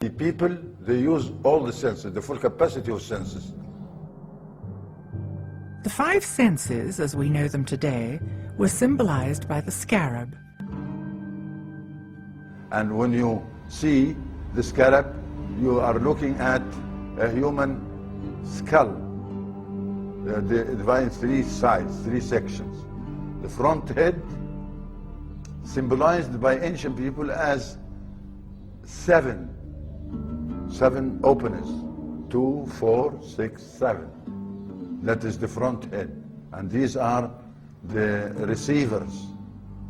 The people, they use all the senses, the full capacity of senses. The five senses, as we know them today, were symbolized by the scarab. And when you see the scarab, you are looking at a human skull, divided in three sides, three sections. The front head, symbolized by ancient people as seven openers, 2, 4, 6, 7. That is the front head. And these are the receivers.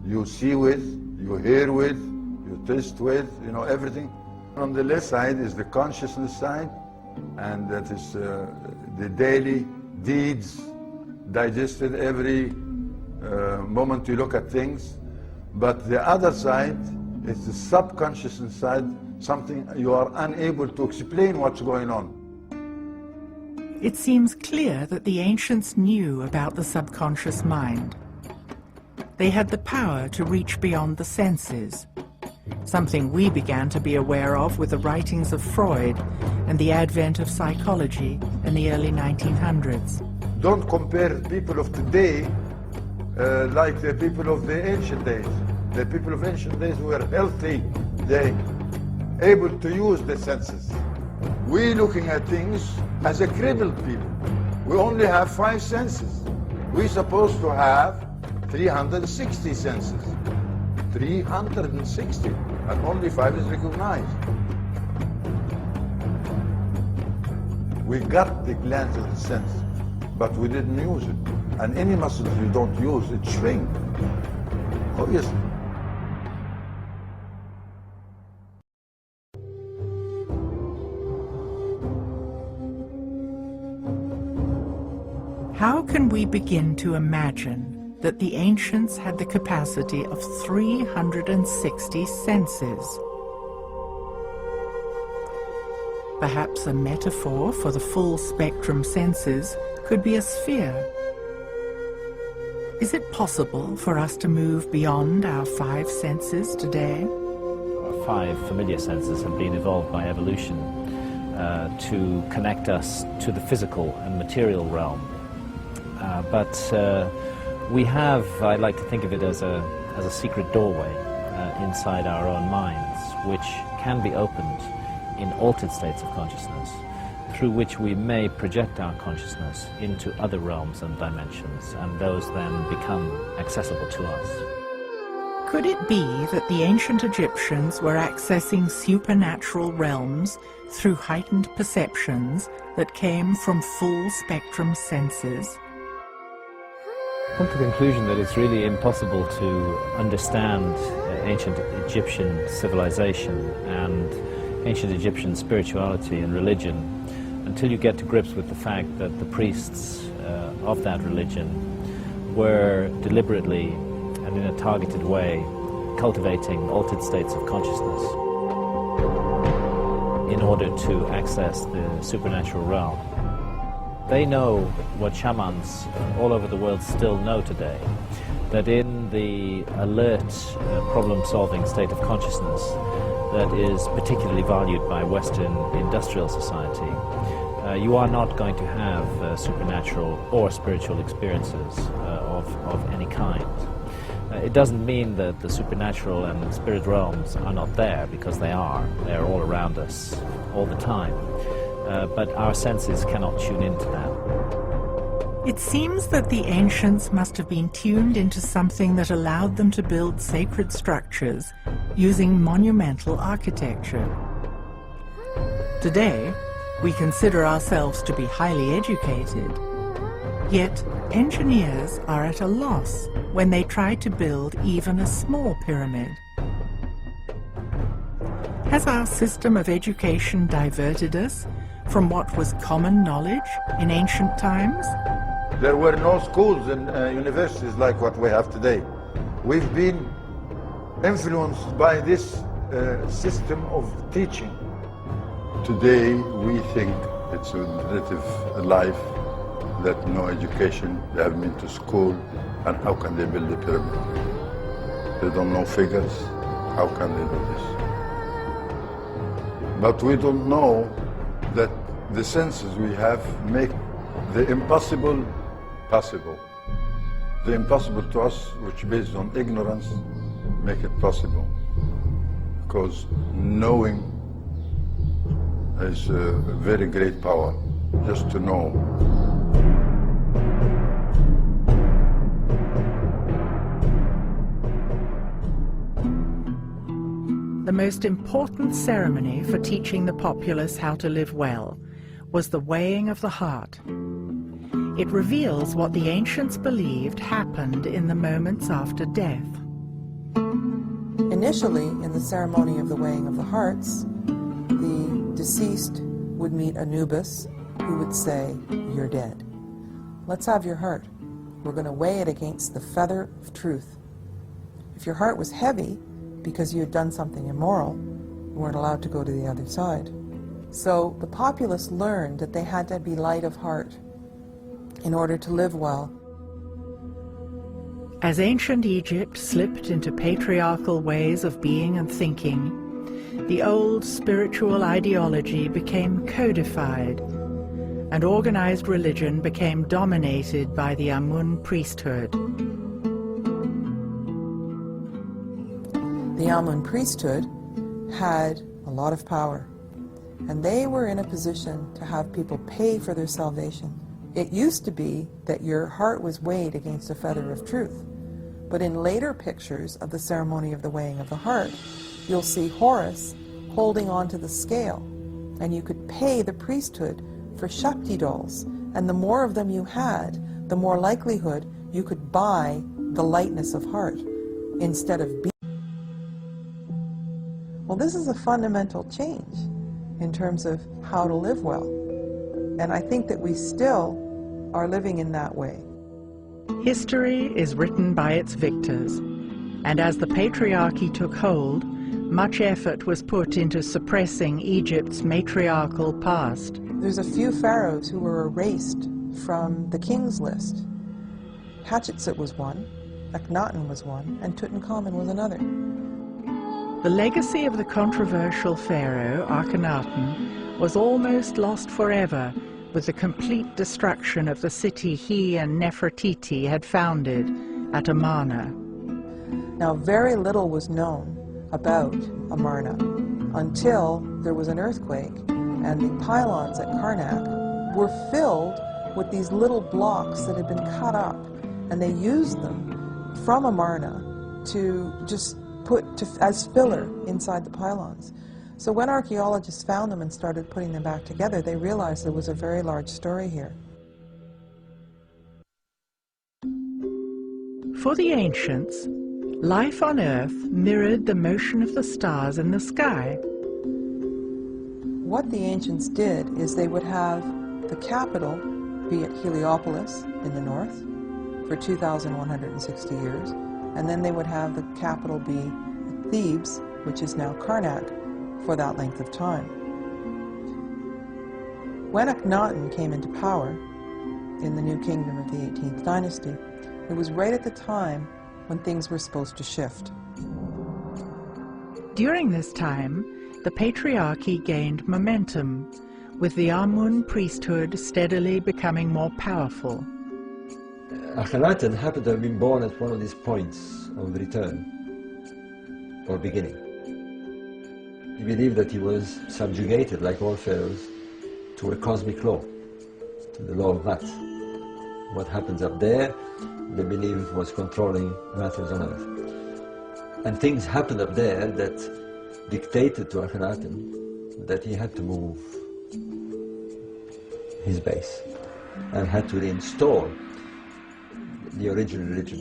You see with, you hear with, you taste with, you know, everything. On the left side is the consciousness side, and that is the daily deeds digested every moment you look at things. But the other side is the subconscious side, something you are unable to explain what's going on. It seems clear that the ancients knew about the subconscious mind. They had the power to reach beyond the senses, something we began to be aware of with the writings of Freud and the advent of psychology in the early 1900s. Don't compare people of today like the people of the ancient days. The people of ancient days were healthy. They able to use the senses. We looking at things as a crippled people. We only have 5 senses. We're supposed to have 360 senses. 360, and only 5 is recognized. We got the glands of the sense, but we didn't use it. And any muscles you don't use, it shrinks. Obviously. How can we begin to imagine that the ancients had the capacity of 360 senses? Perhaps a metaphor for the full spectrum senses could be a sphere. Is it possible for us to move beyond our 5 senses today? Our 5 familiar senses have been evolved by evolution to connect us to the physical and material realm. But we have, I like to think of it as a secret doorway inside our own minds, which can be opened in altered states of consciousness, through which we may project our consciousness into other realms and dimensions, and those then become accessible to us. Could it be that the ancient Egyptians were accessing supernatural realms through heightened perceptions that came from full spectrum senses? I've come to the conclusion that it's really impossible to understand ancient Egyptian civilization and ancient Egyptian spirituality and religion until you get to grips with the fact that the priests of that religion were deliberately and in a targeted way cultivating altered states of consciousness in order to access the supernatural realm. They know what shamans all over the world still know today, that in the alert, problem-solving state of consciousness that is particularly valued by Western industrial society, you are not going to have supernatural or spiritual experiences of any kind. It doesn't mean that the supernatural and spirit realms are not there, because they are. They are all around us all the time. But our senses cannot tune into that. It seems that the ancients must have been tuned into something that allowed them to build sacred structures using monumental architecture. Today, we consider ourselves to be highly educated, yet engineers are at a loss when they try to build even a small pyramid. Has our system of education diverted us from what was common knowledge in ancient times? There were no schools and universities like what we have today. We've been influenced by this system of teaching. Today we think it's a relative life, that no education, they haven't been to school, and how can they build a pyramid? They don't know figures, how can they do this? But we don't know that the senses we have make the impossible possible. The impossible to us, which based on ignorance, make it possible. Because knowing is a very great power, just to know. The most important ceremony for teaching the populace how to live well was the weighing of the heart. It reveals what the ancients believed happened in the moments after death. Initially, in the ceremony of the weighing of the hearts, the deceased would meet Anubis, who would say, "You're dead. Let's have your heart. We're going to weigh it against the feather of truth." If your heart was heavy, because you had done something immoral, you weren't allowed to go to the other side. So the populace learned that they had to be light of heart in order to live well. As ancient Egypt slipped into patriarchal ways of being and thinking, the old spiritual ideology became codified, and organized religion became dominated by the Amun priesthood. The Amun priesthood had a lot of power, and they were in a position to have people pay for their salvation. It used to be that your heart was weighed against a feather of truth, but in later pictures of the ceremony of the weighing of the heart, you'll see Horus holding on to the scale, and you could pay the priesthood for Shakti dolls, and the more of them you had, the more likelihood you could buy the lightness of heart instead of being. Well, this is a fundamental change in terms of how to live well. And I think that we still are living in that way. History is written by its victors, and as the patriarchy took hold, much effort was put into suppressing Egypt's matriarchal past. There's a few pharaohs who were erased from the king's list. Hatshepsut was one, Akhenaten was one, and Tutankhamun was another. The legacy of the controversial pharaoh, Akhenaten, was almost lost forever with the complete destruction of the city he and Nefertiti had founded at Amarna. Now, very little was known about Amarna until there was an earthquake, and the pylons at Karnak were filled with these little blocks that had been cut up, and they used them from Amarna to just as filler inside the pylons. So when archaeologists found them and started putting them back together, they realized there was a very large story here. For the ancients, life on Earth mirrored the motion of the stars in the sky. What the ancients did is they would have the capital be at Heliopolis in the north for 2,160 years, and then they would have the capital be at Thebes, which is now Karnak, for that length of time. When Akhenaten came into power in the new kingdom of the 18th dynasty, it was right at the time when things were supposed to shift. During this time, the patriarchy gained momentum, with the Amun priesthood steadily becoming more powerful. Akhenaten happened to have been born at one of these points of return, or beginning. He believed that he was subjugated, like all pharaohs, to a cosmic law, to the law of Mat. What happens up there, they believed was controlling matters on earth. And things happened up there that dictated to Akhenaten that he had to move his base and had to reinstall the original religion.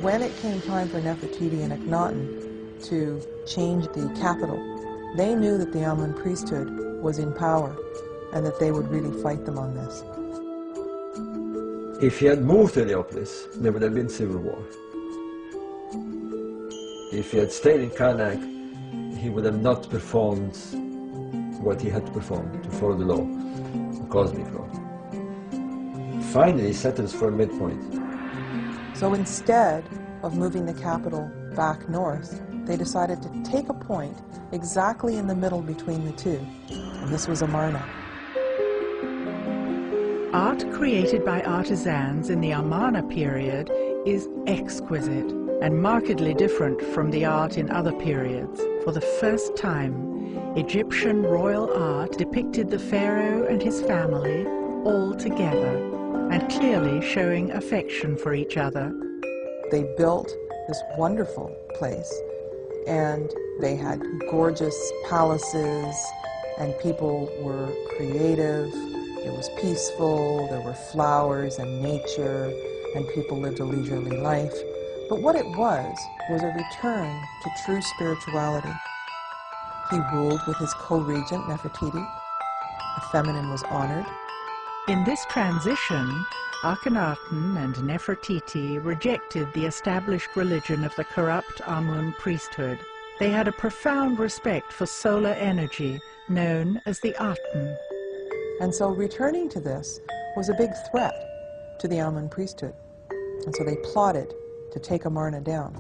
When it came time for Nefertiti and Akhenaten to change the capital, they knew that the Amun priesthood was in power and that they would really fight them on this. If he had moved to Heliopolis, there would have been civil war. If he had stayed in Karnak, he would have not performed what he had to perform to follow the law, the cosmic law. Finally, he settles for a midpoint. So instead of moving the capital back north, they decided to take a point exactly in the middle between the two, and this was Amarna. Art created by artisans in the Amarna period is exquisite and markedly different from the art in other periods. For the first time, Egyptian royal art depicted the pharaoh and his family all together and clearly showing affection for each other. They built this wonderful place, and they had gorgeous palaces, and people were creative. It was peaceful, there were flowers and nature, and people lived a leisurely life. But what it was a return to true spirituality. He ruled with his co-regent, Nefertiti. The feminine was honored. In this transition, Akhenaten and Nefertiti rejected the established religion of the corrupt Amun priesthood. They had a profound respect for solar energy, known as the Aten. And so returning to this was a big threat to the Amun priesthood. And so they plotted to take Amarna down.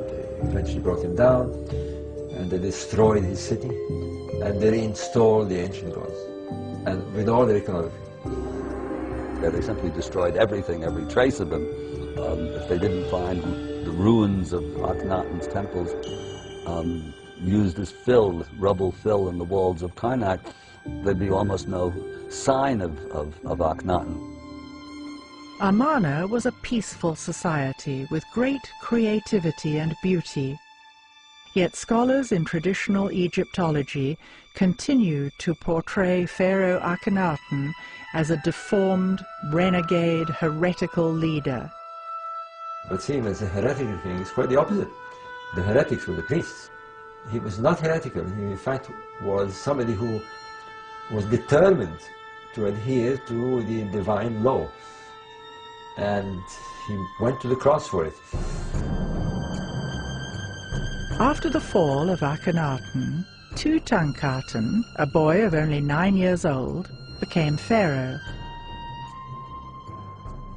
They eventually brought him down, and they destroyed his city, and they reinstalled the ancient gods, and with all their iconography. Yeah, they simply destroyed everything, every trace of him. If they didn't find the ruins of Akhenaten's temples used as fill, rubble fill in the walls of Karnak, there'd be almost no sign of Akhenaten. Amarna was a peaceful society with great creativity and beauty. Yet scholars in traditional Egyptology continue to portray Pharaoh Akhenaten as a deformed, renegade, heretical leader. But seen as a heretical thing is quite the opposite. The heretics were the priests. He was not heretical. He, in fact, was somebody who was determined to adhere to the divine law. And he went to the cross for it. After the fall of Akhenaten, Tutankhaten, a boy of only 9 years old, became pharaoh.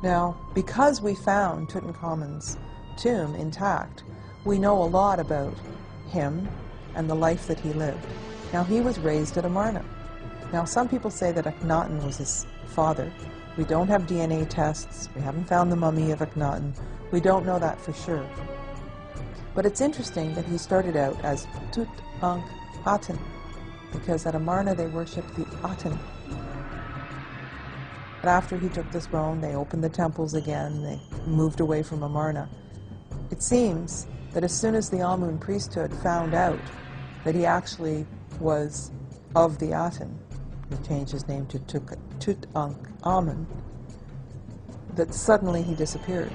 Now, because we found Tutankhamun's tomb intact, we know a lot about him and the life that he lived. Now, he was raised at Amarna. Now, some people say that Akhenaten was his father. We don't have DNA tests. We haven't found the mummy of Akhenaten. We don't know that for sure. But it's interesting that he started out as Tutankhaten, because at Amarna they worshipped the Aten. But after he took the throne, they opened the temples again. They moved away from Amarna. It seems that as soon as the Amun priesthood found out that he actually was of the Aten, he changed his name to Tutankhamun, that suddenly he disappeared.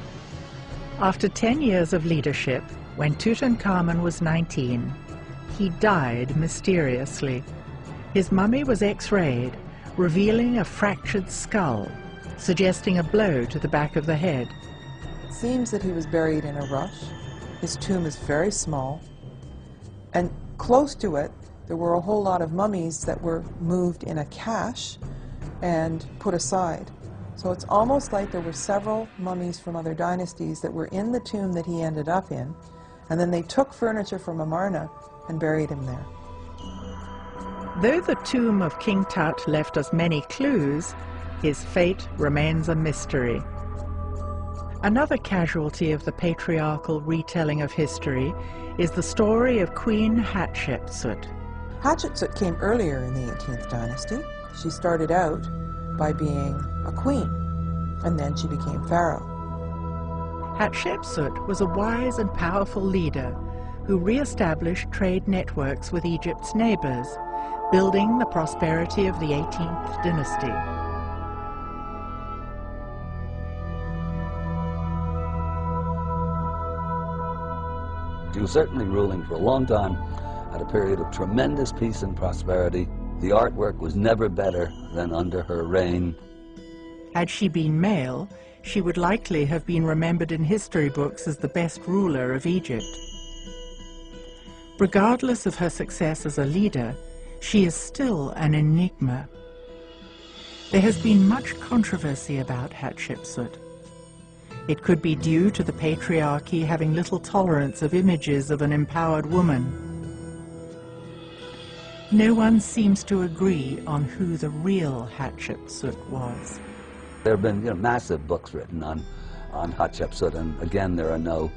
After 10 years of leadership, when Tutankhamun was 19, he died mysteriously. His mummy was X-rayed, revealing a fractured skull, suggesting a blow to the back of the head. It seems that he was buried in a rush. His tomb is very small, and close to it there were a whole lot of mummies that were moved in a cache and put aside. So it's almost like there were several mummies from other dynasties that were in the tomb that he ended up in, and then they took furniture from Amarna and buried him there. Though the tomb of King Tut left us many clues, his fate remains a mystery. Another casualty of the patriarchal retelling of history is the story of Queen Hatshepsut. Hatshepsut came earlier in the 18th dynasty. She started out by being a queen, and then she became pharaoh. Hatshepsut was a wise and powerful leader who re-established trade networks with Egypt's neighbors, building the prosperity of the 18th dynasty. She was certainly ruling for a long time at a period of tremendous peace and prosperity. The artwork was never better than under her reign. Had she been male, she would likely have been remembered in history books as the best ruler of Egypt. Regardless of her success as a leader, she is still an enigma. There has been much controversy about Hatshepsut. It could be due to the patriarchy having little tolerance of images of an empowered woman. No one seems to agree on who the real Hatshepsut was. There have been massive books written on Hatshepsut, and again there are no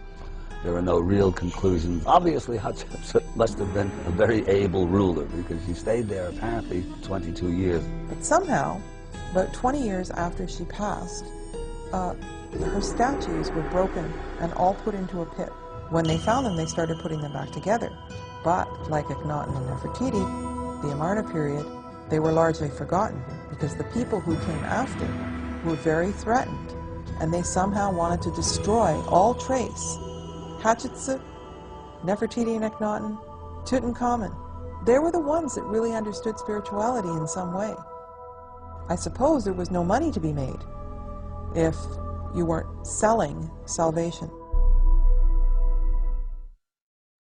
real conclusions. Obviously Hatshepsut must have been a very able ruler because she stayed there apparently 22 years. But somehow, about 20 years after she passed, her statues were broken and all put into a pit. When they found them, they started putting them back together. But, like Akhenaten and Nefertiti, the Amarna period, they were largely forgotten because the people who came after were very threatened, and they somehow wanted to destroy all trace. Hatshepsut, Nefertiti and Akhenaten, Tutankhamun, they were the ones that really understood spirituality in some way. I suppose there was no money to be made if you weren't selling salvation.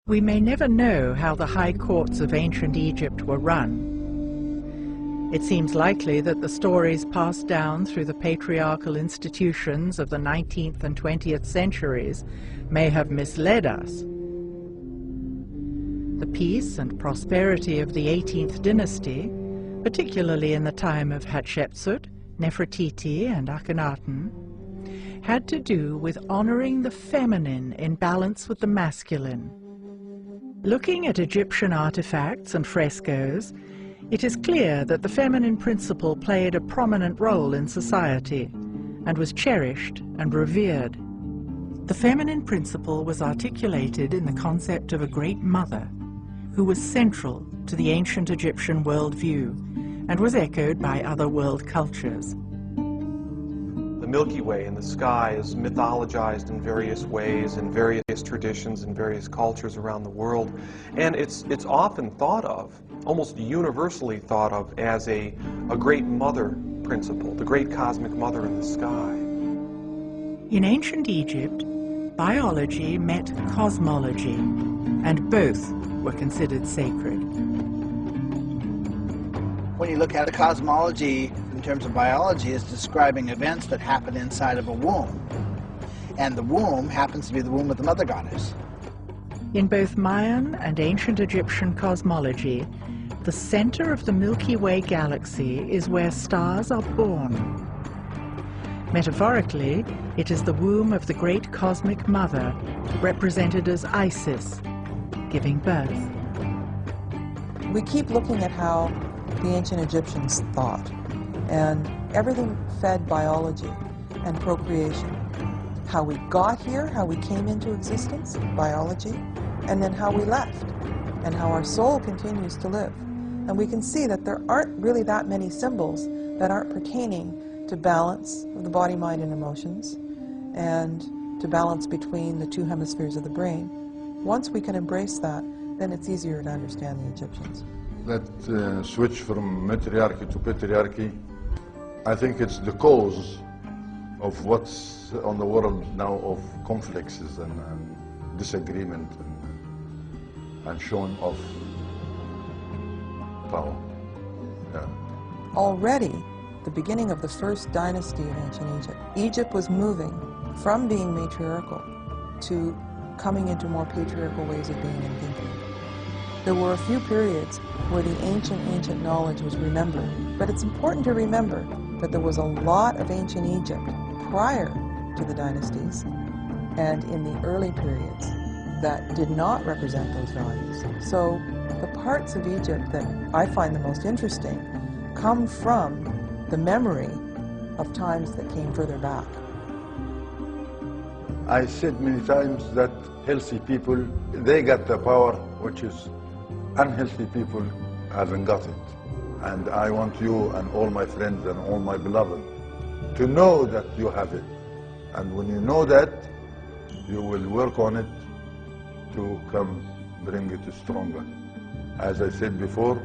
We may never know how the high courts of ancient Egypt were run. It seems likely that the stories passed down through the patriarchal institutions of the 19th and 20th centuries may have misled us. The peace and prosperity of the 18th dynasty, particularly in the time of Hatshepsut, Nefertiti and Akhenaten, had to do with honoring the feminine in balance with the masculine. Looking at Egyptian artifacts and frescoes, it is clear that the feminine principle played a prominent role in society and was cherished and revered. The feminine principle was articulated in the concept of a great mother who was central to the ancient Egyptian worldview and was echoed by other world cultures. The Milky Way in the sky is mythologized in various ways, in various traditions, in various cultures around the world. And it's often thought of, almost universally thought of, as a great mother principle, the great cosmic mother in the sky. In ancient Egypt, biology met cosmology, and both were considered sacred. When you look at the cosmology in terms of biology, is describing events that happen inside of a womb. And the womb happens to be the womb of the mother goddess. In both Mayan and ancient Egyptian cosmology, the center of the Milky Way galaxy is where stars are born. Metaphorically, it is the womb of the great cosmic mother, represented as Isis, giving birth. We keep looking at how the ancient Egyptians thought, and everything fed biology and procreation. How we got here, how we came into existence, biology, and then how we left, and how our soul continues to live. And we can see that there aren't really that many symbols that aren't pertaining to balance of the body, mind, and emotions, and to balance between the two hemispheres of the brain. Once we can embrace that, then it's easier to understand the Egyptians. That switch from matriarchy to patriarchy, I think it's the cause of what's on the world now of conflicts and disagreement and showing off power. Yeah. Already, the beginning of the first dynasty of ancient Egypt, Egypt was moving from being matriarchal to coming into more patriarchal ways of being and thinking. There were a few periods where the ancient knowledge was remembered, but it's important to remember that there was a lot of ancient Egypt prior to the dynasties and in the early periods that did not represent those values. So the parts of Egypt that I find the most interesting come from the memory of times that came further back. I said many times that healthy people, they got the power, which is unhealthy people haven't got it. And I want you and all my friends and all my beloved to know that you have it. And when you know that, you will work on it to come bring it stronger. As I said before,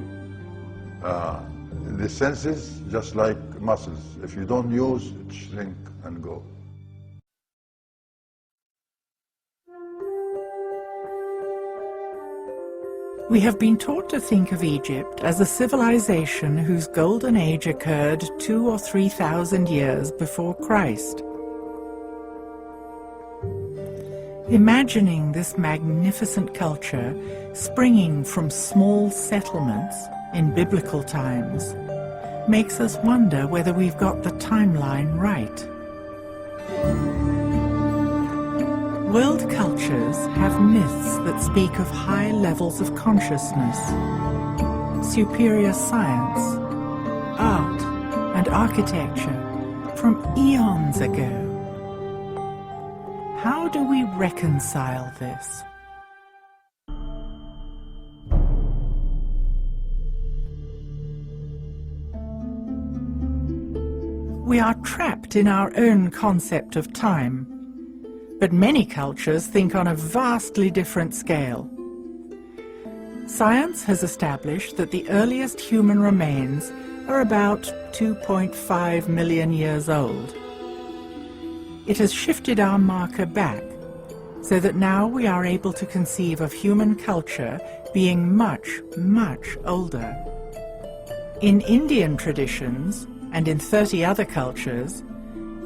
the senses, just like muscles, if you don't use, it shrink and go. We have been taught to think of Egypt as a civilization whose golden age occurred 2,000 or 3,000 years before Christ. Imagining this magnificent culture springing from small settlements in biblical times makes us wonder whether we've got the timeline right. World cultures have myths that speak of high levels of consciousness, superior science, art, and architecture from eons ago. How do we reconcile this? We are trapped in our own concept of time, but many cultures think on a vastly different scale. Science has established that the earliest human remains are about 2.5 million years old. It has shifted our marker back, so that now we are able to conceive of human culture being much, much older. In Indian traditions, and in 30 other cultures,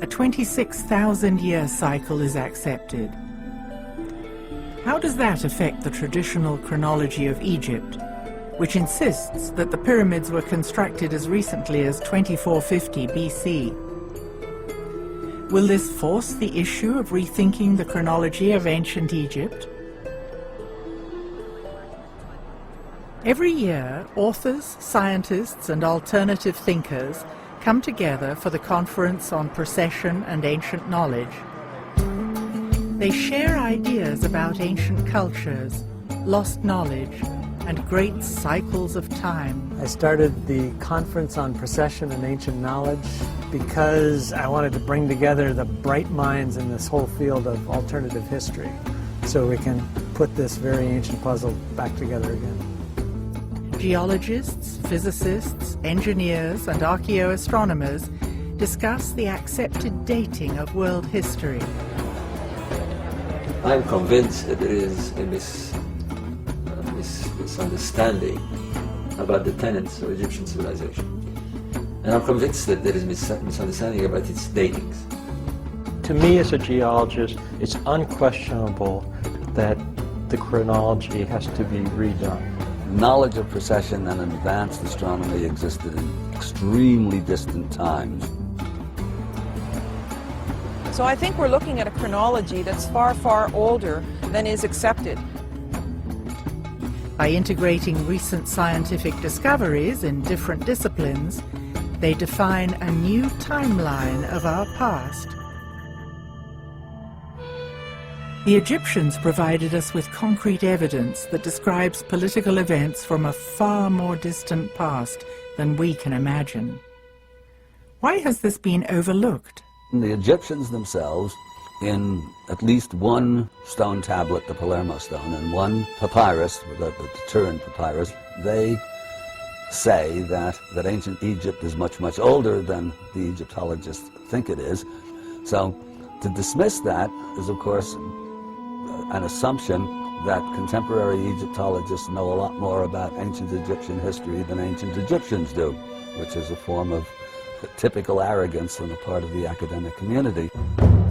a 26,000-year cycle is accepted. How does that affect the traditional chronology of Egypt, which insists that the pyramids were constructed as recently as 2450 BC? Will this force the issue of rethinking the chronology of ancient Egypt? Every year, authors, scientists, and alternative thinkers come together for the Conference on Precession and Ancient Knowledge. They share ideas about ancient cultures, lost knowledge, and great cycles of time. I started the Conference on Precession and Ancient Knowledge because I wanted to bring together the bright minds in this whole field of alternative history so we can put this very ancient puzzle back together again. Geologists, physicists, engineers, and archaeoastronomers discuss the accepted dating of world history. I'm convinced that there is a misunderstanding about the tenets of Egyptian civilization. And I'm convinced that there is misunderstanding about its datings. To me as a geologist, it's unquestionable that the chronology has to be redone. Knowledge of precession and advanced astronomy existed in extremely distant times. So I think we're looking at a chronology that's far, far older than is accepted. By integrating recent scientific discoveries in different disciplines, they define a new timeline of our past. The Egyptians provided us with concrete evidence that describes political events from a far more distant past than we can imagine. Why has this been overlooked? The Egyptians themselves, in at least one stone tablet, the Palermo stone, and one papyrus, the Turin papyrus, they say that ancient Egypt is much, much older than the Egyptologists think it is. So to dismiss that is, of course, an assumption that contemporary Egyptologists know a lot more about ancient Egyptian history than ancient Egyptians do, which is a form of typical arrogance on the part of the academic community.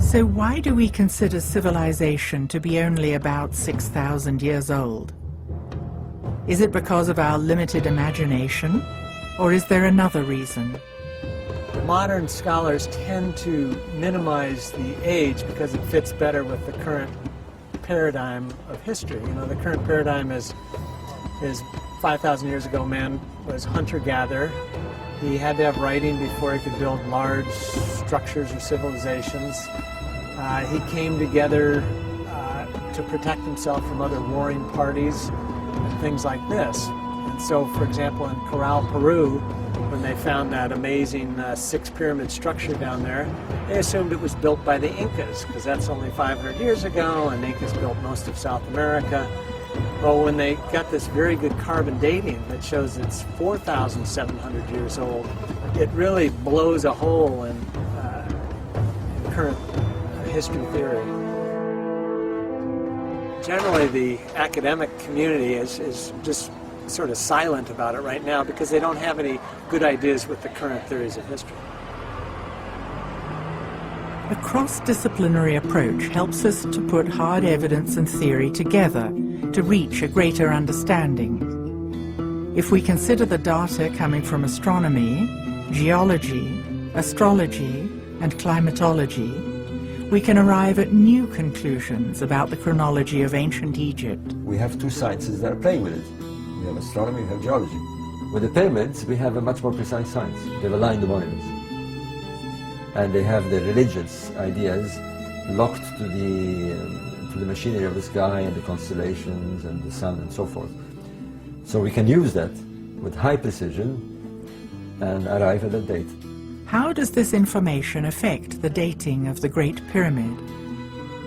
So why do we consider civilization to be only about 6,000 years old? Is it because of our limited imagination, or is there another reason? Modern scholars tend to minimize the age because it fits better with the current paradigm of history. You know, the current paradigm is 5,000 years ago, man was hunter-gatherer. He had to have writing before he could build large structures or civilizations. He came together to protect himself from other warring parties and things like this. And so, for example, in Corral, Peru, when they found that amazing six-pyramid structure down there, they assumed it was built by the Incas, because that's only 500 years ago, and the Incas built most of South America. Well, when they got this very good carbon dating that shows it's 4,700 years old, it really blows a hole in current history theory. Generally, the academic community is just sort of silent about it right now because they don't have any good ideas with the current theories of history. A cross-disciplinary approach helps us to put hard evidence and theory together to reach a greater understanding. If we consider the data coming from astronomy, geology, astrology, and climatology, we can arrive at new conclusions about the chronology of ancient Egypt. We have two sciences that are playing with it. We have astronomy, we have geology. With the pyramids, we have a much more precise science. They've aligned the monuments. And they have the religious ideas locked to the machinery of the sky and the constellations and the sun and so forth. So we can use that with high precision and arrive at that date. How does this information affect the dating of the Great Pyramid?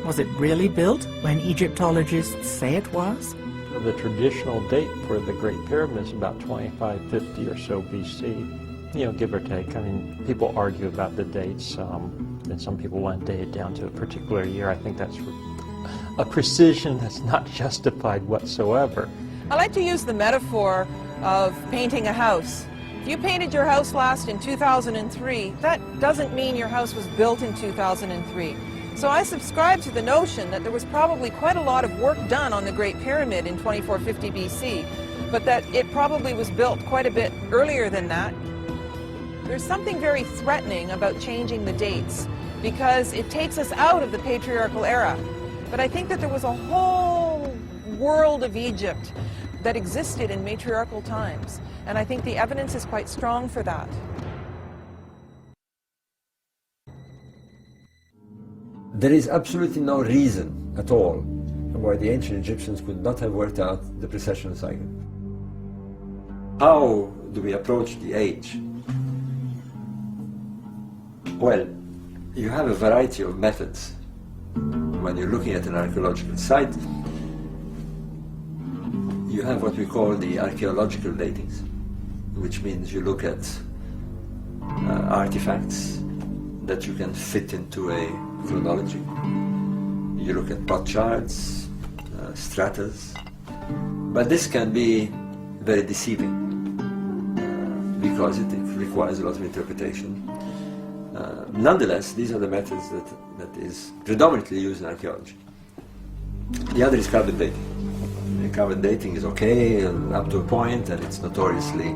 Was it really built when Egyptologists say it was? The traditional date for the Great Pyramid is about 2550 or so BC, you know, give or take. I mean, people argue about the dates, and some people want to date it down to a particular year. I think that's a precision that's not justified whatsoever. I like to use the metaphor of painting a house. If you painted your house last in 2003, that doesn't mean your house was built in 2003. So I subscribe to the notion that there was probably quite a lot of work done on the Great Pyramid in 2450 BC, but that it probably was built quite a bit earlier than that. There's something very threatening about changing the dates because it takes us out of the patriarchal era. But I think that there was a whole world of Egypt that existed in matriarchal times, and I think the evidence is quite strong for that. There is absolutely no reason at all why the ancient Egyptians could not have worked out the precessional cycle. How do we approach the age? Well, you have a variety of methods. When you're looking at an archaeological site, you have what we call the archaeological datings, which means you look at artifacts that you can fit into a chronology. You look at plot charts, stratas, but this can be very deceiving because it requires a lot of interpretation. Nonetheless, these are the methods that is predominantly used in archaeology. The other is carbon dating. Carbon dating is okay up to a point, and it's notoriously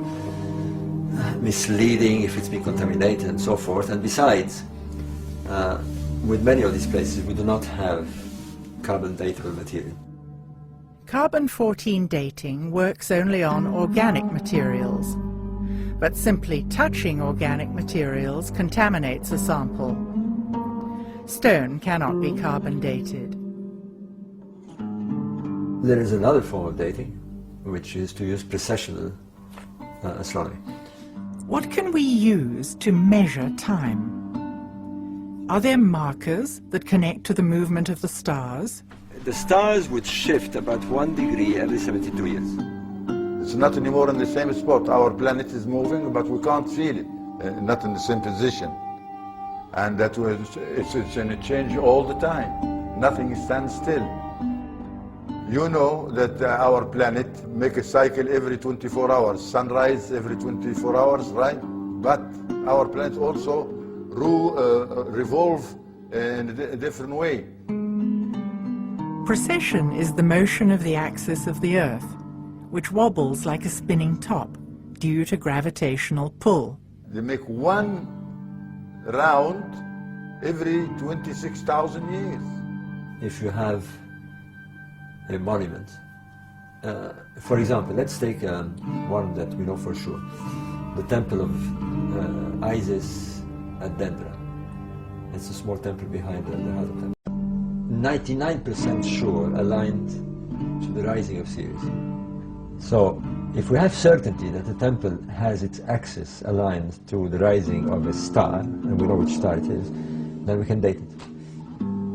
misleading if it's been contaminated and so forth. And besides, with many of these places, we do not have carbon datable material. Carbon-14 dating works only on organic materials, but simply touching organic materials contaminates a sample. Stone cannot be carbon dated. There is another form of dating, which is to use precessional astronomy. What can we use to measure time? Are there markers that connect to the movement of the stars? The stars would shift about 1 degree every 72 years. It's not anymore in the same spot. Our planet is moving, but we can't feel it, not in the same position. And that was, it's in a change all the time. Nothing stands still. You know that our planet make a cycle every 24 hours, sunrise every 24 hours, right? But our planet also revolve in a different way. Precession is the motion of the axis of the Earth, which wobbles like a spinning top due to gravitational pull. They make one round every 26,000 years. If you have a monument, for example, let's take one that we know for sure, the temple of Isis at Dendra. It's a small temple behind the Hadra temple. 99% sure aligned to the rising of Sirius. So if we have certainty that the temple has its axis aligned to the rising of a star, and we know which star it is, then we can date it.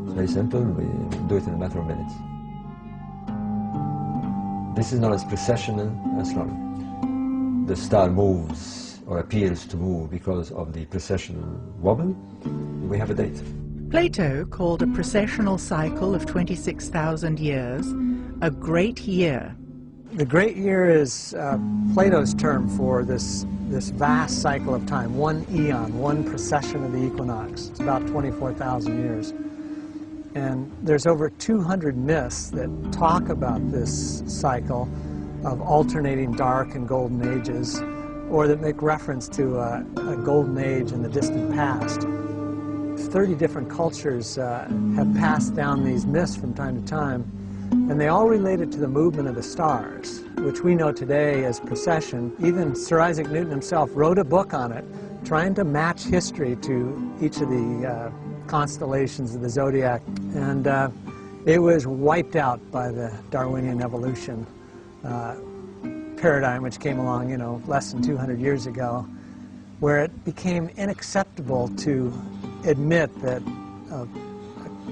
It's very simple, we do it in a matter of minutes. This is known as precessional astronomy. The star moves or appears to move because of the precessional wobble. We have a date. Plato called a precessional cycle of 26,000 years a great year. The great year is Plato's term for this vast cycle of time, one eon, one precession of the equinox. It's about 24,000 years. And there's over 200 myths that talk about this cycle of alternating dark and golden ages, or that make reference to a golden age in the distant past. 30 different cultures have passed down these myths from time to time, and they all related to the movement of the stars, which we know today as precession. Even Sir Isaac Newton himself wrote a book on it, trying to match history to each of the constellations of the zodiac, and it was wiped out by the Darwinian evolution paradigm, which came along, you know, less than 200 years ago, where it became unacceptable to admit that a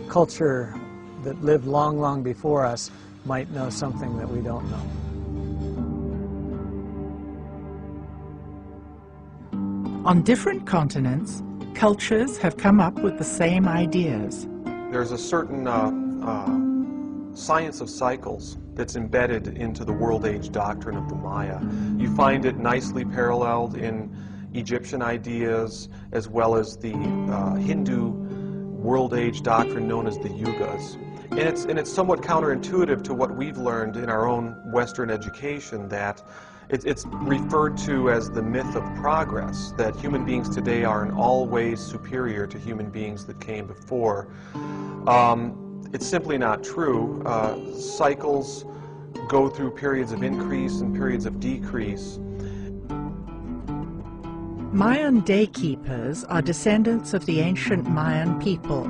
culture that lived long, long before us might know something that we don't know. On different continents, cultures have come up with the same ideas. There's a certain science of cycles that's embedded into the world age doctrine of the Maya. You find it nicely paralleled in Egyptian ideas, as well as the Hindu world age doctrine known as the Yugas. And it's somewhat counterintuitive to what we've learned in our own Western education, that it's referred to as the myth of progress, that human beings today are in all ways superior to human beings that came before. It's simply not true. Cycles go through periods of increase and periods of decrease. Mayan daykeepers are descendants of the ancient Mayan people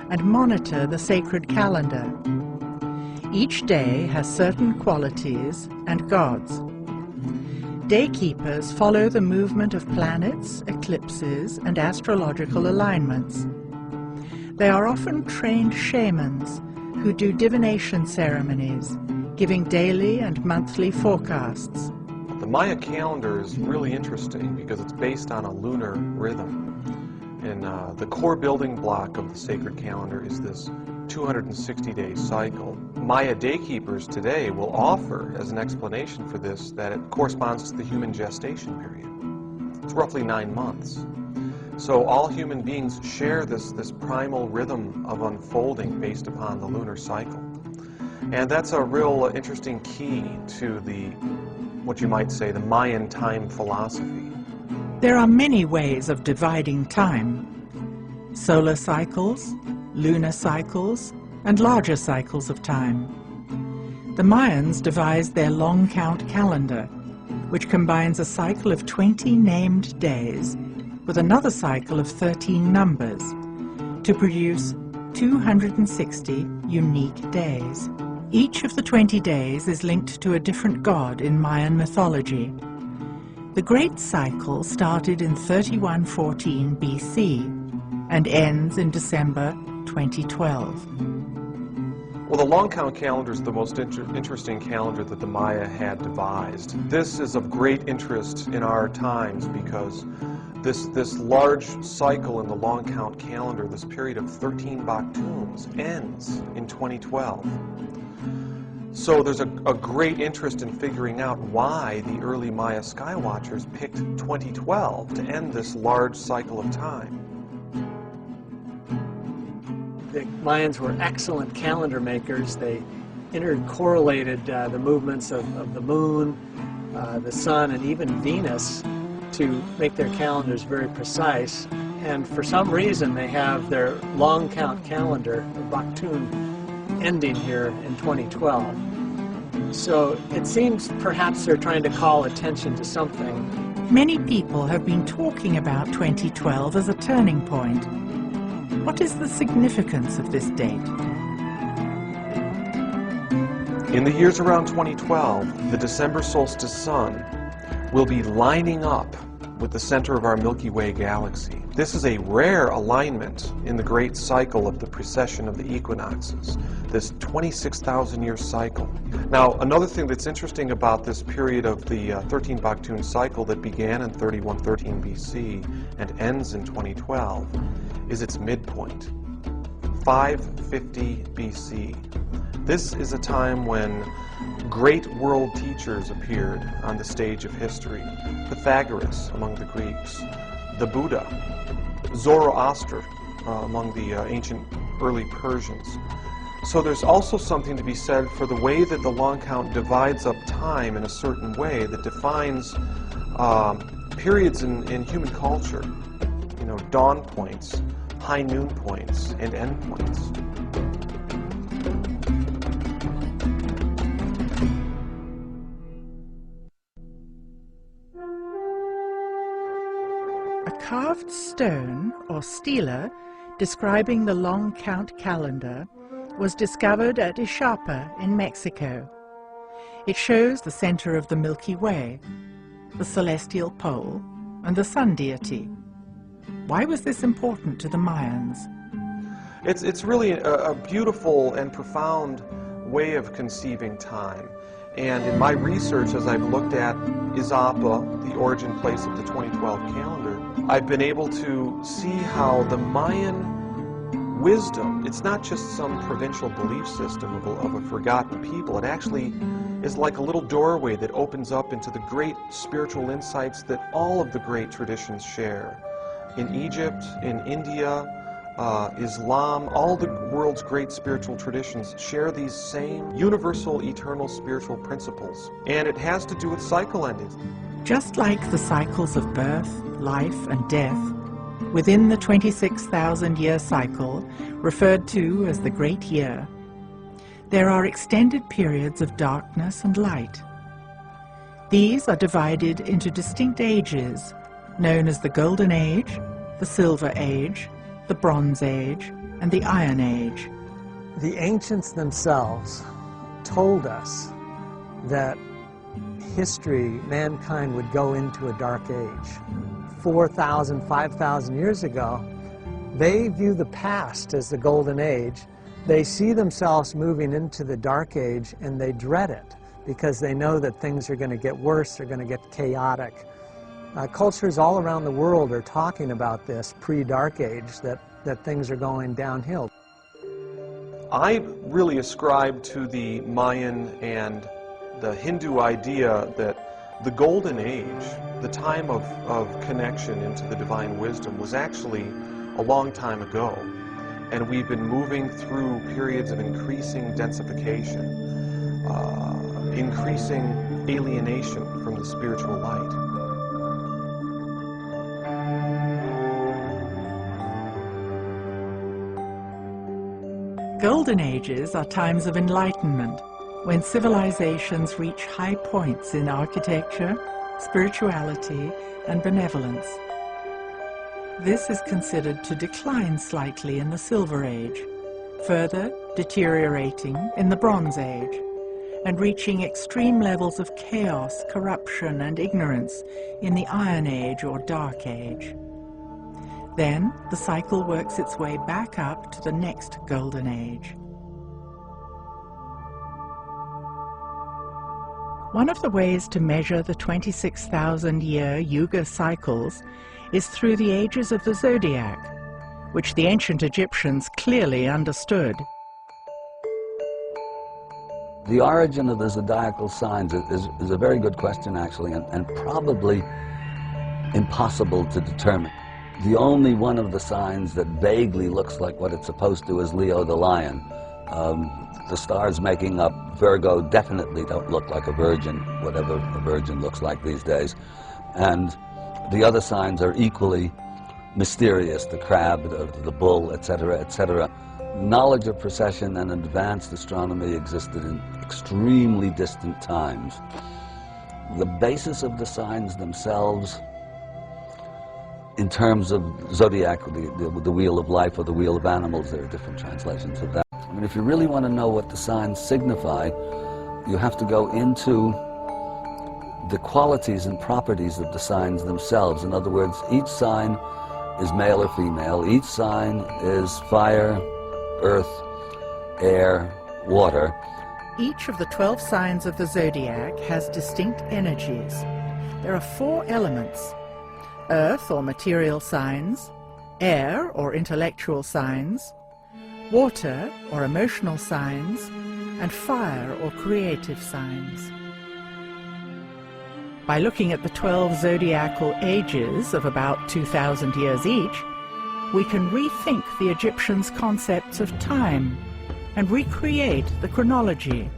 and monitor the sacred calendar. Each day has certain qualities and gods. Daykeepers follow the movement of planets, eclipses, and astrological alignments. They are often trained shamans who do divination ceremonies, giving daily and monthly forecasts. The Maya calendar is really interesting because it's based on a lunar rhythm. And the core building block of the sacred calendar is this 260-day cycle. Maya daykeepers today will offer as an explanation for this that it corresponds to the human gestation period. It's roughly 9 months. So all human beings share this primal rhythm of unfolding based upon the lunar cycle. And that's a real interesting key to what you might say, the Mayan time philosophy. There are many ways of dividing time: solar cycles, lunar cycles, and larger cycles of time. The Mayans devised their long count calendar, which combines a cycle of 20 named days with another cycle of 13 numbers to produce 260 unique days. Each of the 20 days is linked to a different god in Mayan mythology. The Great Cycle started in 3114 BC and ends in December 2012. Well, the long count calendar is the most interesting calendar that the Maya had devised. This is of great interest in our times because this large cycle in the long count calendar, this period of 13 Baktuns, ends in 2012. So there's a great interest in figuring out why the early Maya skywatchers picked 2012 to end this large cycle of time. The Mayans were excellent calendar makers. They intercorrelated the movements of the moon, the sun, and even Venus to make their calendars very precise. And for some reason, they have their long count calendar, the Baktun, ending here in 2012. So it seems perhaps they're trying to call attention to something. Many people have been talking about 2012 as a turning point. What is the significance of this date? In the years around 2012, the December solstice sun will be lining up with the center of our Milky Way galaxy. This is a rare alignment in the great cycle of the precession of the equinoxes, this 26,000-year cycle. Now, another thing that's interesting about this period of the 13 Baktun cycle that began in 3113 BC and ends in 2012 is its midpoint, 550 BC. This is a time when great world teachers appeared on the stage of history. Pythagoras among the Greeks, the Buddha, Zoroaster among the ancient early Persians. So there's also something to be said for the way that the long count divides up time in a certain way that defines periods in human culture. You know, dawn points, high noon points, and end points. A carved stone or stela describing the long count calendar was discovered at Ixapa in Mexico. It shows the center of the Milky Way, the celestial pole, and the sun deity. Why was this important to the Mayans? It's really a beautiful and profound way of conceiving time. And in my research, as I've looked at Ixapa, the origin place of the 2012 calendar, I've been able to see how the Mayan wisdom, it's not just some provincial belief system of a forgotten people. It actually is like a little doorway that opens up into the great spiritual insights that all of the great traditions share. In Egypt, in India, Islam, all the world's great spiritual traditions share these same universal, eternal spiritual principles. And it has to do with cycle endings. Just like the cycles of birth, life, and death, within the 26,000-year cycle, referred to as the Great Year, there are extended periods of darkness and light. These are divided into distinct ages, known as the Golden Age, the Silver Age, the Bronze Age, and the Iron Age. The ancients themselves told us that history, mankind would go into a dark age. 4,000, 5,000 years ago, they view the past as the golden age. They see themselves moving into the dark age and they dread it because they know that things are going to get worse, they're going to get chaotic. Cultures all around the world are talking about this pre-dark age, that things are going downhill. I really ascribe to the Mayan and the Hindu idea that the Golden Age, the time of connection into the divine wisdom, was actually a long time ago. And we've been moving through periods of increasing densification, increasing alienation from the spiritual light. Golden Ages are times of enlightenment, when civilizations reach high points in architecture, spirituality, and benevolence. This is considered to decline slightly in the Silver Age, further deteriorating in the Bronze Age, and reaching extreme levels of chaos, corruption, and ignorance in the Iron Age or Dark Age. Then the cycle works its way back up to the next Golden Age. One of the ways to measure the 26,000-year Yuga cycles is through the ages of the zodiac, which the ancient Egyptians clearly understood. The origin of the zodiacal signs is a very good question, actually, and probably impossible to determine. The only one of the signs that vaguely looks like what it's supposed to is Leo the lion. The stars making up Virgo definitely don't look like a virgin, whatever a virgin looks like these days. And the other signs are equally mysterious, the crab, the bull, etc., etc. Knowledge of precession and advanced astronomy existed in extremely distant times. The basis of the signs themselves, in terms of zodiac, the wheel of life or the wheel of animals, there are different translations of that. I mean, if you really want to know what the signs signify, you have to go into the qualities and properties of the signs themselves. In other words, each sign is male or female. Each sign is fire, earth, air, water. Each of the 12 signs of the zodiac has distinct energies. There are 4 elements: earth or material signs, air or intellectual signs, water or emotional signs, and fire or creative signs. By looking at the 12 zodiacal ages of about 2,000 years each, we can rethink the Egyptians' concepts of time and recreate the chronology.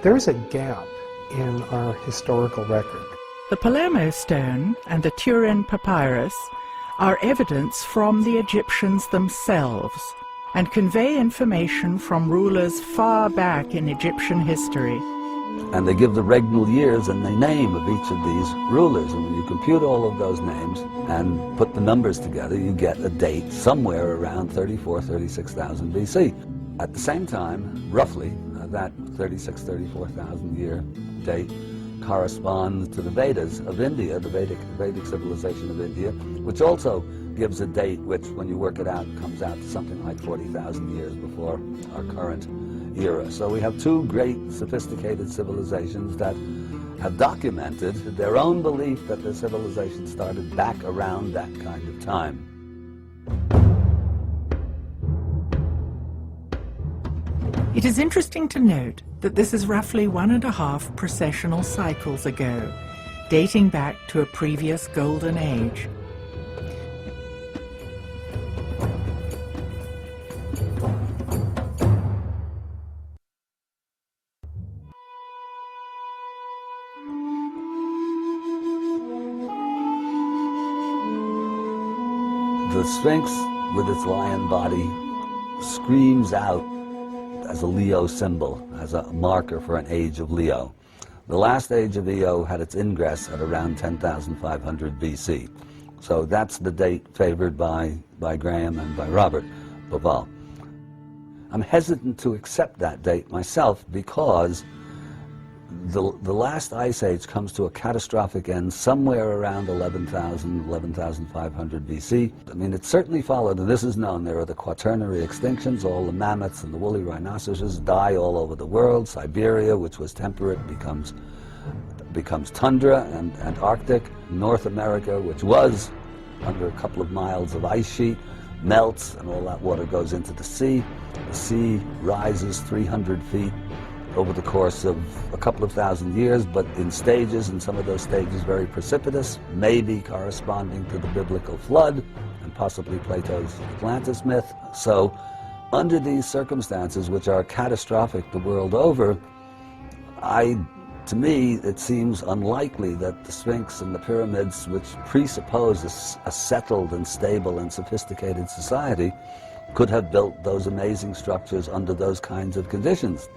There is a gap in our historical record. The Palermo stone and the Turin papyrus are evidence from the Egyptians themselves and convey information from rulers far back in Egyptian history. And they give the regnal years and the name of each of these rulers. And when you compute all of those names and put the numbers together, you get a date somewhere around 36,000 BC. At the same time, roughly, that 34,000 year date corresponds to the Vedas of India, the Vedic civilization of India, which also gives a date which, when you work it out, comes out to something like 40,000 years before our current era. So we have two great sophisticated civilizations that have documented their own belief that their civilization started back around that kind of time. It is interesting to note that this is roughly 1.5 precessional cycles ago, dating back to a previous golden age. The Sphinx, with its lion body, screams out as a Leo symbol, as a marker for an age of Leo. The last age of Leo had its ingress at around 10,500 BC. So that's the date favored by Graham and by Robert Bauval. I'm hesitant to accept that date myself because the last ice age comes to a catastrophic end somewhere around 11,500 BC. I mean, it certainly followed, and this is known, there are the quaternary extinctions. All the mammoths and the woolly rhinoceroses die all over the world. Siberia, which was temperate, becomes tundra and Arctic. North America, which was under a couple of miles of ice sheet, melts, and all that water goes into the sea. The sea rises 300 feet over the course of a couple of thousand years, but in stages, and some of those stages very precipitous, maybe corresponding to the biblical flood and possibly Plato's Atlantis myth. So under these circumstances, which are catastrophic the world over, to me, it seems unlikely that the Sphinx and the pyramids, which presuppose a settled and stable and sophisticated society, could have built those amazing structures under those kinds of conditions.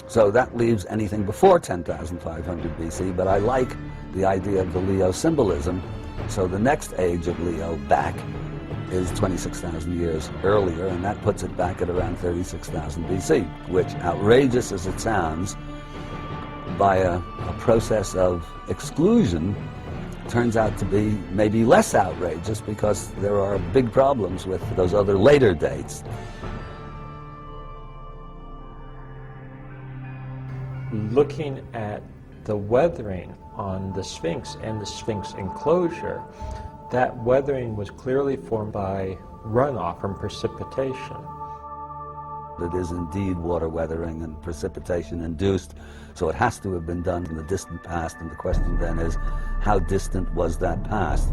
So that leaves anything before 10,500 BC, but I like the idea of the Leo symbolism. So the next age of Leo back is 26,000 years earlier, and that puts it back at around 36,000 BC, which, outrageous as it sounds, by a process of exclusion, turns out to be maybe less outrageous because there are big problems with those other later dates. Looking at the weathering on the Sphinx and the Sphinx enclosure, that weathering was clearly formed by runoff from precipitation. It is indeed water weathering and precipitation induced, so it has to have been done in the distant past, and the question then is, how distant was that past?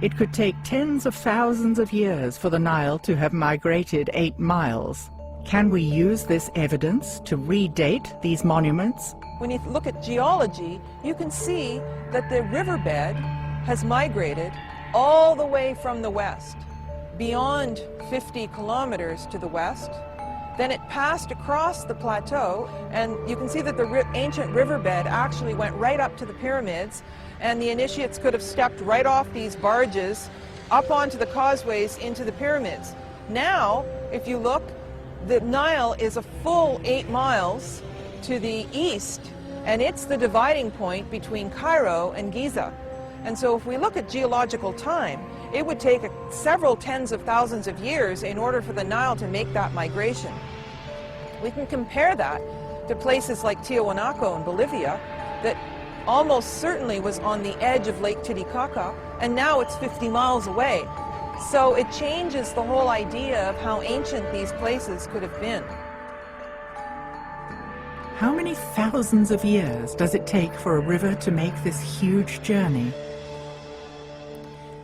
It could take tens of thousands of years for the Nile to have migrated 8 miles. Can we use this evidence to redate these monuments? When you look at geology, you can see that the riverbed has migrated all the way from the west, beyond 50 kilometers to the west. Then it passed across the plateau, and you can see that the ancient riverbed actually went right up to the pyramids, and the initiates could have stepped right off these barges up onto the causeways into the pyramids. Now, if you look, the Nile is a full 8 miles to the east, and it's the dividing point between Cairo and Giza. And so if we look at geological time, it would take several tens of thousands of years in order for the Nile to make that migration. We can compare that to places like Tiahuanaco in Bolivia that almost certainly was on the edge of Lake Titicaca, and now it's 50 miles away. So it changes the whole idea of how ancient these places could have been. How many thousands of years does it take for a river to make this huge journey?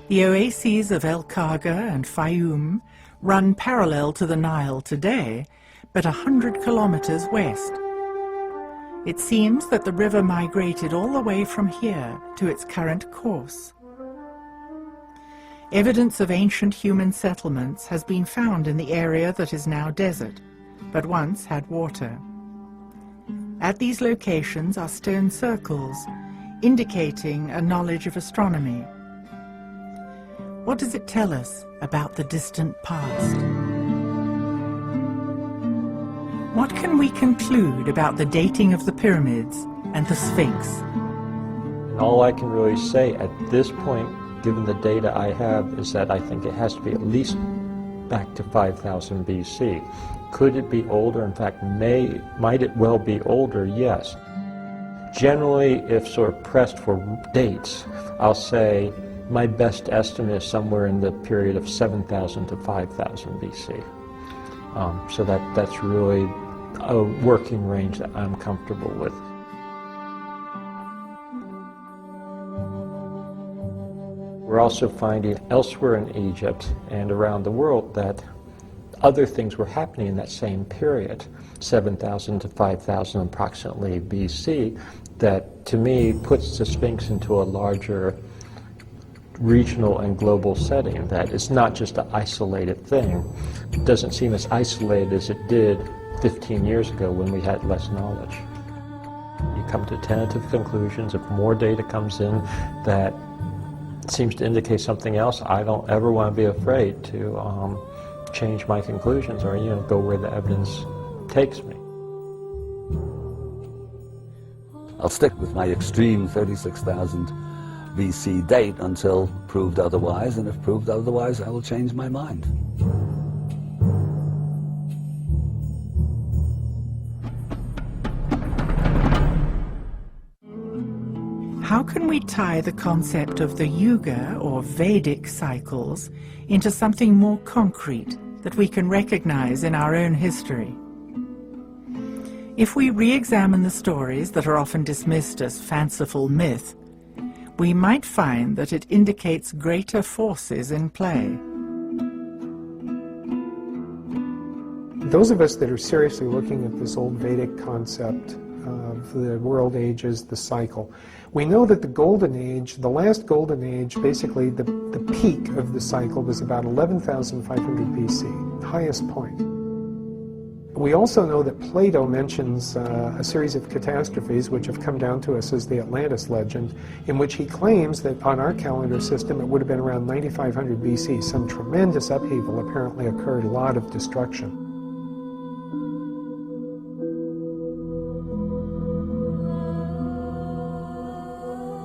The oases of El Khaga and Fayoum run parallel to the Nile today, but 100 kilometers west. It seems that the river migrated all the way from here to its current course. Evidence of ancient human settlements has been found in the area that is now desert, but once had water. At these locations are stone circles, indicating a knowledge of astronomy. What does it tell us about the distant past? What can we conclude about the dating of the pyramids and the Sphinx? And all I can really say at this point, given the data I have, is that I think it has to be at least back to 5000 BC. Could it be older? In fact, might it well be older? Yes. Generally, if sort of pressed for dates, I'll say my best estimate is somewhere in the period of 7000 to 5000 BC. So that's really a working range that I'm comfortable with. We're also finding elsewhere in Egypt and around the world that other things were happening in that same period, 7,000 to 5,000 approximately BC, that to me puts the Sphinx into a larger regional and global setting, that it's not just an isolated thing. It doesn't seem as isolated as it did 15 years ago when we had less knowledge. You come to tentative conclusions. If more data comes in that seems to indicate something else, I don't ever want to be afraid to change my conclusions or go where the evidence takes me. I'll stick with my extreme 36,000 BC date until proved otherwise, and if proved otherwise, I will change my mind. How can we tie the concept of the Yuga or Vedic cycles into something more concrete that we can recognize in our own history? If we re-examine the stories that are often dismissed as fanciful myth, we might find that it indicates greater forces in play. Those of us that are seriously looking at this old Vedic concept of the world ages, the cycle, we know that the golden age, the last golden age, basically the peak of the cycle was about 11,500 BC, highest point. We also know that Plato mentions a series of catastrophes which have come down to us as the Atlantis legend, in which he claims that on our calendar system it would have been around 9500 BC. Some tremendous upheaval apparently occurred, a lot of destruction.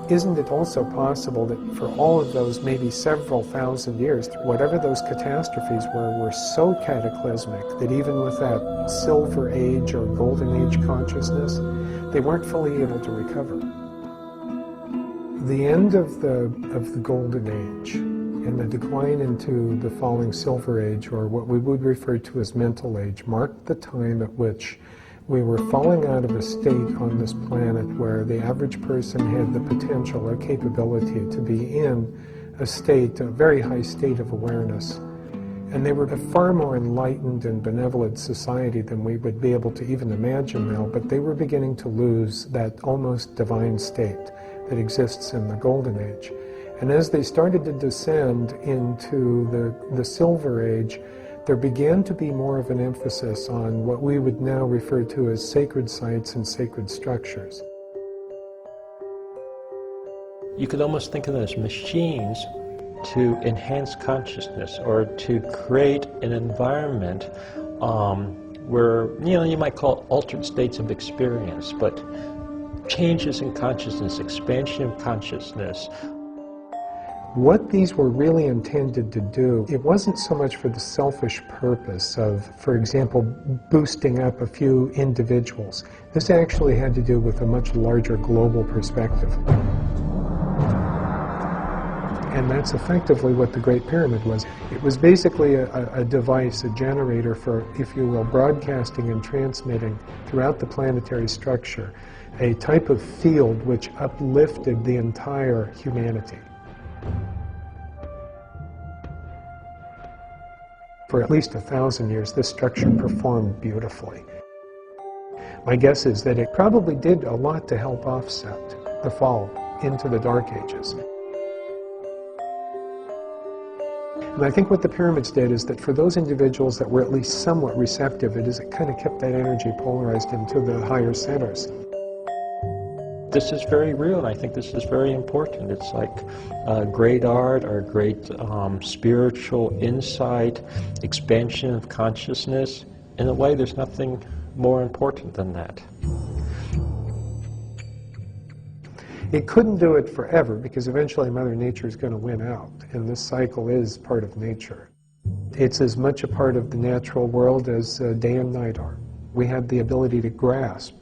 Isn't it also possible that for all of those maybe several thousand years, whatever those catastrophes were so cataclysmic that even with that silver age or golden age consciousness, they weren't fully able to recover? The end of the golden age and the decline into the falling silver age, or what we would refer to as mental age, marked the time at which we were falling out of a state on this planet where the average person had the potential or capability to be in a state, a very high state of awareness. And they were a far more enlightened and benevolent society than we would be able to even imagine now, but they were beginning to lose that almost divine state that exists in the Golden Age. And as they started to descend into the Silver Age, there began to be more of an emphasis on what we would now refer to as sacred sites and sacred structures. You could almost think of them as machines to enhance consciousness or to create an environment where, you might call it altered states of experience, but changes in consciousness, expansion of consciousness. What these were really intended to do, it wasn't so much for the selfish purpose of, for example, boosting up a few individuals. This actually had to do with a much larger global perspective. And that's effectively what the Great Pyramid was. It was basically a device, a generator for, if you will, broadcasting and transmitting throughout the planetary structure, a type of field which uplifted the entire humanity. For at least 1,000 years, this structure performed beautifully. My guess is that it probably did a lot to help offset the fall into the Dark Ages. And I think what the pyramids did is that for those individuals that were at least somewhat receptive, it kind of kept that energy polarized into the higher centers. This is very real, and I think this is very important. It's like great art or great spiritual insight, expansion of consciousness. In a way, there's nothing more important than that. It couldn't do it forever because eventually Mother Nature is going to win out, and this cycle is part of nature. It's as much a part of the natural world as day and night are. We have the ability to grasp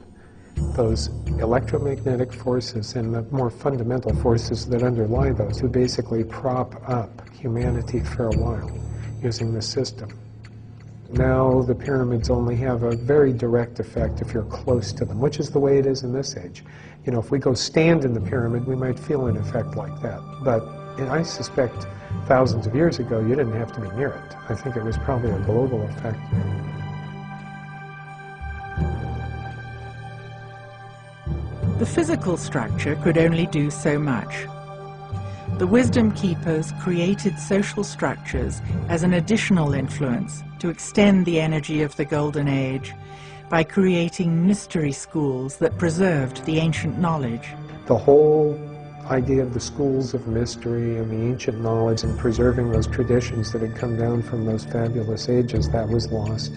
those electromagnetic forces and the more fundamental forces that underlie those, who basically prop up humanity for a while using the system. Now the pyramids only have a very direct effect if you're close to them, which is the way it is in this age. You know, if we go stand in the pyramid, we might feel an effect like that. But I suspect thousands of years ago, you didn't have to be near it. I think it was probably a global effect. The physical structure could only do so much. The Wisdom Keepers created social structures as an additional influence to extend the energy of the Golden Age by creating mystery schools that preserved the ancient knowledge. The whole idea of the schools of mystery and the ancient knowledge and preserving those traditions that had come down from those fabulous ages, that was lost.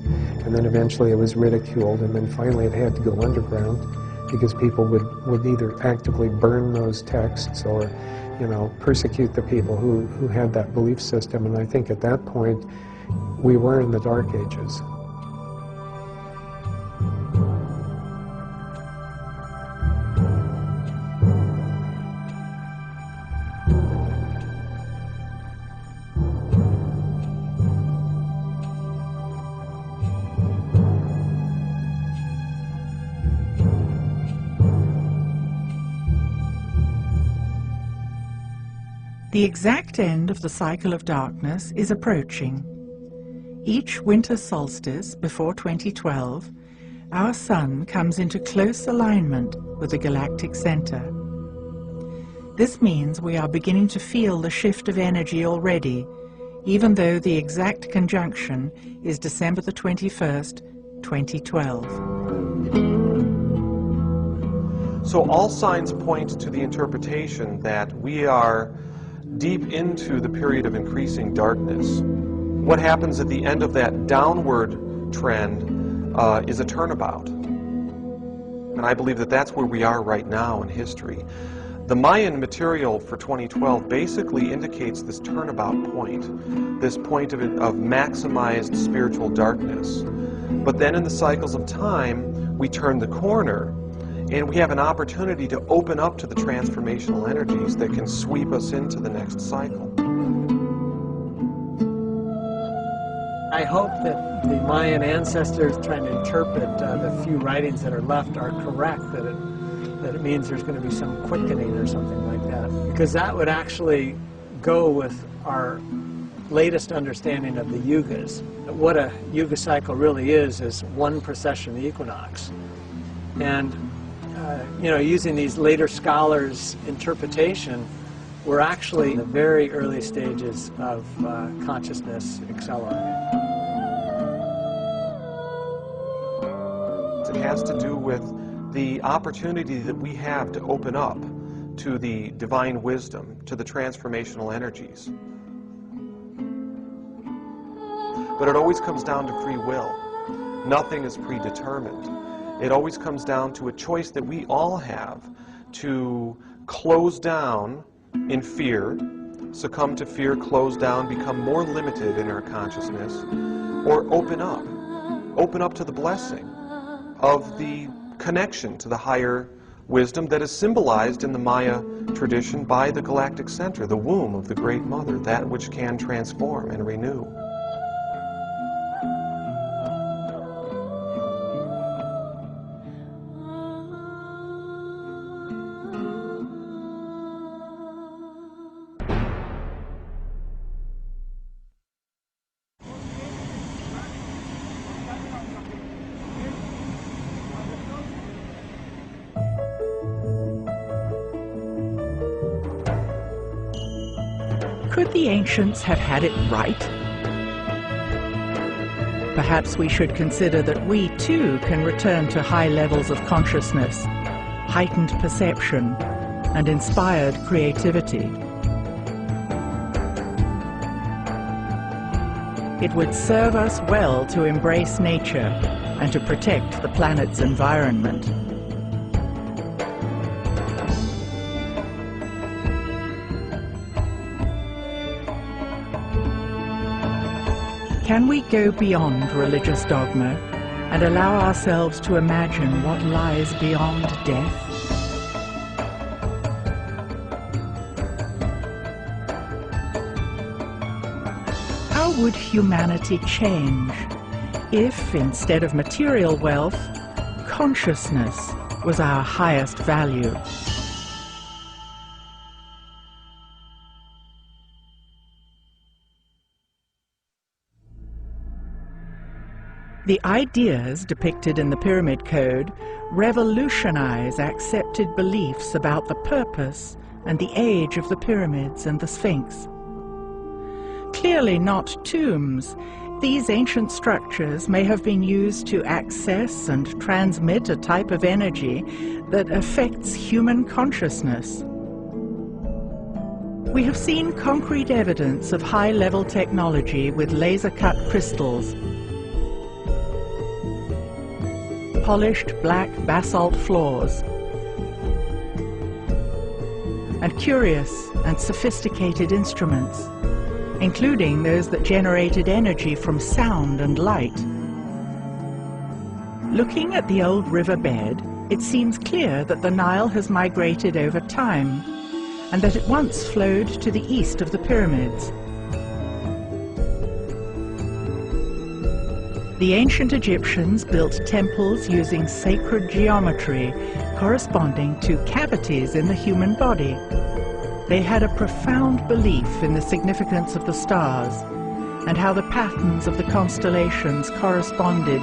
And then eventually it was ridiculed, and then finally it had to go underground because people would either actively burn those texts or, you know, persecute the people who had that belief system. And I think at that point we were in the Dark Ages. The exact end of the cycle of darkness is approaching. Each winter solstice before 2012, our sun comes into close alignment with the galactic center. This means we are beginning to feel the shift of energy already, even though the exact conjunction is December the 21st, 2012. So all signs point to the interpretation that we are deep into the period of increasing darkness. What happens at the end of that downward trend is a turnabout. And I believe that that's where we are right now in history. The Mayan material for 2012 basically indicates this turnabout point, this point of maximized spiritual darkness. But then in the cycles of time, we turn the corner, and we have an opportunity to open up to the transformational energies that can sweep us into the next cycle. I hope that the Mayan ancestors trying to interpret the few writings that are left are correct, that it means there's going to be some quickening or something like that. Because that would actually go with our latest understanding of the yugas. What a yuga cycle really is one precession equinox. And you know, using these later scholars' interpretation, we're actually in the very early stages of consciousness accelerating. It has to do with the opportunity that we have to open up to the divine wisdom, to the transformational energies. But it always comes down to free will. Nothing is predetermined. It always comes down to a choice that we all have to close down in fear, succumb to fear, close down, become more limited in our consciousness, or open up to the blessing of the connection to the higher wisdom that is symbolized in the Maya tradition by the galactic center, the womb of the Great Mother, that which can transform and renew. Could the ancients have had it right? Perhaps we should consider that we too can return to high levels of consciousness, heightened perception, and inspired creativity. It would serve us well to embrace nature and to protect the planet's environment. Can we go beyond religious dogma and allow ourselves to imagine what lies beyond death? How would humanity change if, instead of material wealth, consciousness was our highest value? The ideas depicted in the Pyramid Code revolutionize accepted beliefs about the purpose and the age of the pyramids and the Sphinx. Clearly not tombs, these ancient structures may have been used to access and transmit a type of energy that affects human consciousness. We have seen concrete evidence of high-level technology with laser-cut crystals, polished black basalt floors, and curious and sophisticated instruments, including those that generated energy from sound and light. Looking at the old riverbed, it seems clear that the Nile has migrated over time, and that it once flowed to the east of the pyramids. The ancient Egyptians built temples using sacred geometry corresponding to cavities in the human body. They had a profound belief in the significance of the stars and how the patterns of the constellations corresponded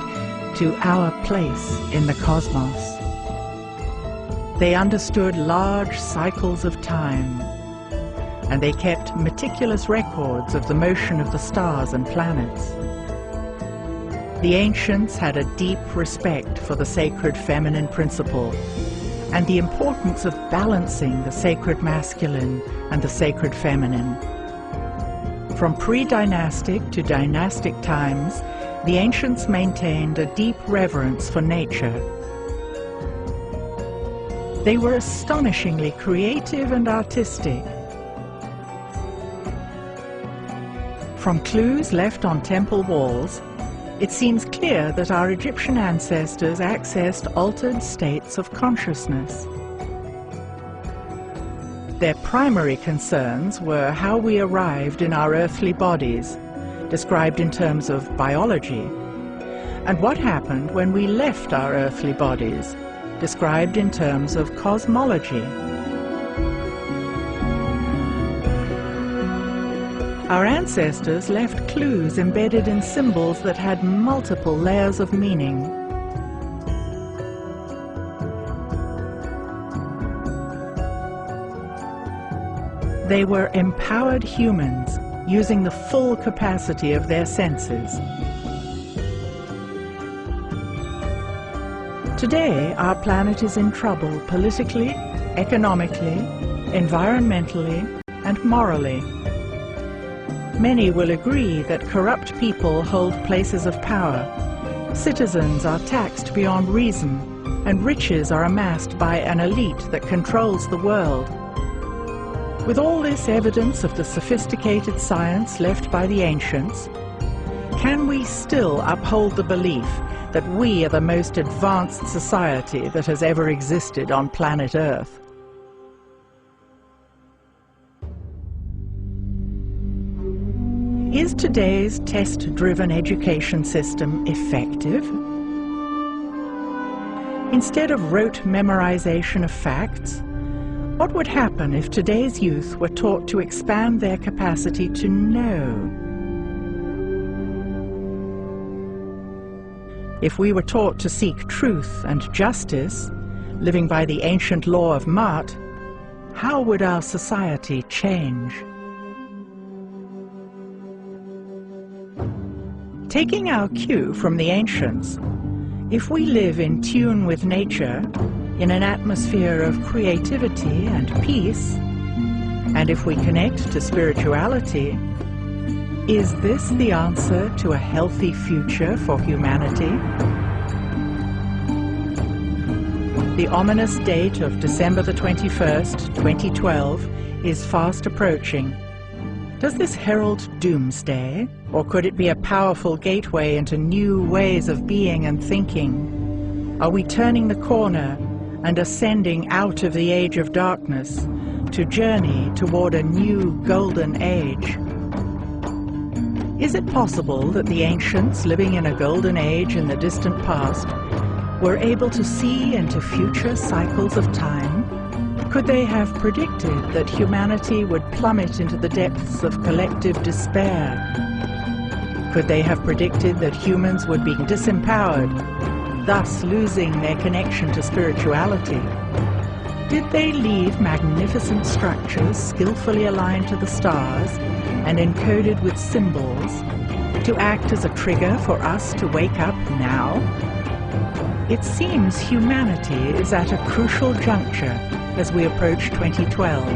to our place in the cosmos. They understood large cycles of time, and they kept meticulous records of the motion of the stars and planets. The ancients had a deep respect for the sacred feminine principle and the importance of balancing the sacred masculine and the sacred feminine. From pre-dynastic to dynastic times, the ancients maintained a deep reverence for nature. They were astonishingly creative and artistic. From clues left on temple walls, it seems clear that our Egyptian ancestors accessed altered states of consciousness. Their primary concerns were how we arrived in our earthly bodies, described in terms of biology, and what happened when we left our earthly bodies, described in terms of cosmology. Our ancestors left clues embedded in symbols that had multiple layers of meaning. They were empowered humans, using the full capacity of their senses. Today, our planet is in trouble politically, economically, environmentally, and morally. Many will agree that corrupt people hold places of power. Citizens are taxed beyond reason, and riches are amassed by an elite that controls the world. With all this evidence of the sophisticated science left by the ancients, can we still uphold the belief that we are the most advanced society that has ever existed on planet Earth? today's test-driven education system effective? Instead of rote memorization of facts, what would happen if today's youth were taught to expand their capacity to know? If we were taught to seek truth and justice, living by the ancient law of Ma'at, how would our society change? Taking our cue from the ancients, if we live in tune with nature, in an atmosphere of creativity and peace, and if we connect to spirituality, is this the answer to a healthy future for humanity? The ominous date of December the 21st, 2012 is fast approaching. Does this herald doomsday, or could it be a powerful gateway into new ways of being and thinking? Are we turning the corner and ascending out of the age of darkness to journey toward a new golden age? Is it possible that the ancients living in a golden age in the distant past were able to see into future cycles of time? Could they have predicted that humanity would plummet into the depths of collective despair? Could they have predicted that humans would be disempowered, thus losing their connection to spirituality? Did they leave magnificent structures skillfully aligned to the stars and encoded with symbols to act as a trigger for us to wake up now? It seems humanity is at a crucial juncture as we approach 2012.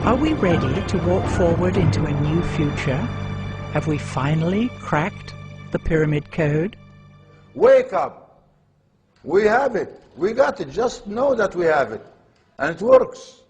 Are we ready to walk forward into a new future? Have we finally cracked the pyramid code? Wake up! We have it. We got it. Just know that we have it. And it works.